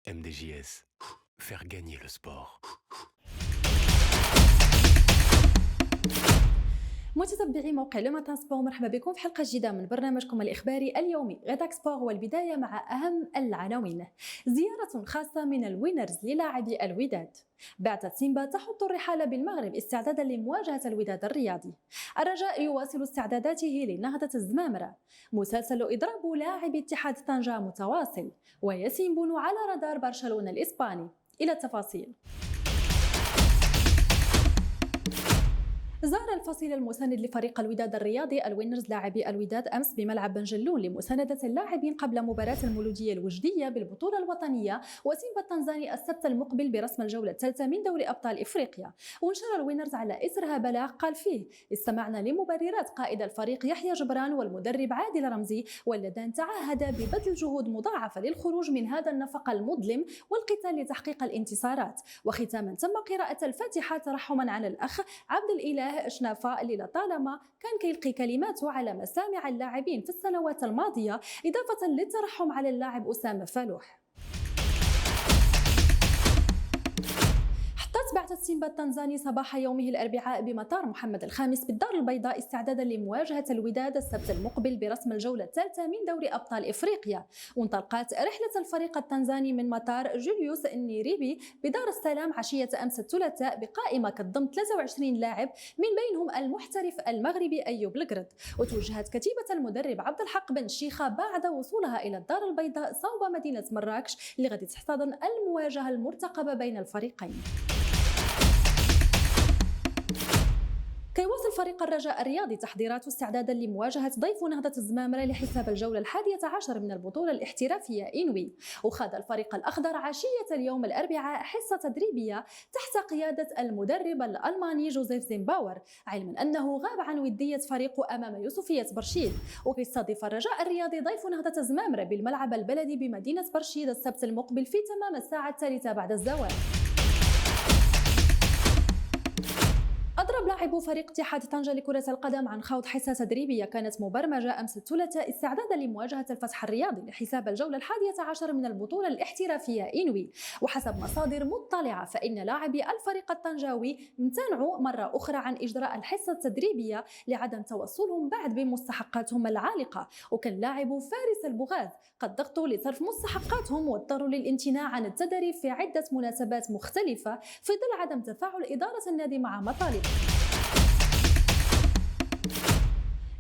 MDJS, faire gagner le sport. متتبعي موقع لو ماتان سبور، مرحبا بكم في حلقة جديدة من برنامجكم الإخباري اليومي غداك سبور. والبداية مع أهم العناوين. زيارة خاصة من الوينرز للاعبي الوداد. بعثة سيمبا تحط الرحال بالمغرب استعدادا لمواجهة الوداد الرياضي. الرجاء يواصل استعداداته لنهضة الزمامرة. مسلسل إضراب لاعب اتحاد طنجة متواصل. وياسين بونو على رادار برشلونة الإسباني. إلى التفاصيل. زار الفصيل المساند لفريق الوداد الرياضي الوينرز لاعبي الوداد أمس بملعب بنجلون لمساندة اللاعبين قبل مباراة المولودية الوجدية بالبطولة الوطنية وسيمبا التنزاني السبت المقبل برسم الجولة الثالثة من دوري أبطال إفريقيا. ونشر الوينرز على إثرها بلاغ قال فيه: استمعنا لمبررات قائد الفريق يحيى جبران والمدرب عادل رمزي، واللذان تعهدا ببذل جهود مضاعفة للخروج من هذا النفق المظلم والقتال لتحقيق الانتصارات. وختاما تم قراءة الفاتحة ترحما على الأخ عبد الإله شنافة اللي لطالما كان كيلقي كلماته على مسامع اللاعبين في السنوات الماضية، إضافة للترحم على اللاعب أسامة فالوح. بعثة سيمبا التنزاني صباح يومه الأربعاء بمطار محمد الخامس بالدار البيضاء استعدادا لمواجهة الوداد السبت المقبل برسم الجولة الثالثة من دوري أبطال إفريقيا. وانطلقت رحلة الفريق التنزاني من مطار جوليوس النيريبي بدار السلام عشية أمس الثلاثاء بقائمة كتضم 23 لاعب من بينهم المحترف المغربي أيوب القرد. وتوجهت كتيبة المدرب عبد الحق بن الشيخة بعد وصولها إلى الدار البيضاء صوب مدينة مراكش لغد تحتضن المواجهة المرتقبة بين الفريقين. كيواصل فريق الرجاء الرياضي تحضيراته استعدادا لمواجهة ضيف نهضة الزمامرة لحساب الجولة 11 من البطولة الاحترافية إنوي. وخاض الفريق الأخضر عشية اليوم الأربعاء حصة تدريبية تحت قيادة المدرب الألماني جوزيف زيمباور، علما أنه غاب عن ودية فريقه أمام يوسفية برشيد. ويستضيف الرجاء الرياضي ضيف نهضة الزمامرة بالملعب البلدي بمدينة برشيد السبت المقبل في تمام الساعة 3 بعد الزوال. أضرب لاعبو فريق اتحاد طنجة لكرة القدم عن خوض حصة تدريبية كانت مبرمجة أمس الثلاثاء استعدادا لمواجهة الفتح الرياضي لحساب الجولة 11 من البطولة الاحترافية إنوي. وحسب مصادر مطلعة فإن لاعبي الفريق الطنجاوي امتنعوا مرة أخرى عن إجراء الحصة التدريبية لعدم توصلهم بعد بمستحقاتهم العالقة. وكان لاعبو فارس البغاز قد ضغطوا لصرف مستحقاتهم واضطروا للامتناع عن التدريب في عدة مناسبات مختلفة في ظل عدم تفاعل إدارة النادي مع مطالبه.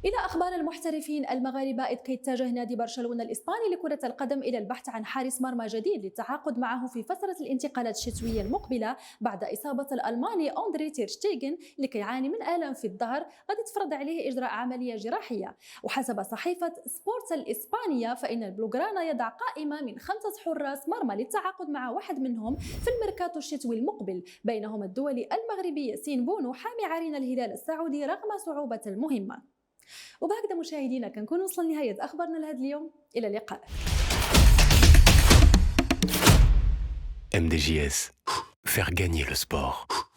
إلى أخبار المحترفين المغاربة، إذ كيتجه نادي برشلونة الإسباني لكرة القدم إلى البحث عن حارس مرمى جديد للتعاقد معه في فترة الانتقالات الشتوية المقبلة بعد إصابة الألماني أندري تير شتيغن اللي كيعاني من آلام في الظهر قد تفرض عليه إجراء عملية جراحية. وحسب صحيفة سبورت الإسبانية فإن البلوغرانا يضع قائمة من 5 حراس مرمى للتعاقد مع واحد منهم في الميركاتو الشتوي المقبل، بينهم الدولي المغربي ياسين بونو حامي عرين الهلال السعودي رغم صعوبة المهمة. وبهكذا مشاهدينا كنكون وصلنا لنهاية أخبارنا لهذا اليوم. إلى اللقاء. MDJS, faire gagner le sport.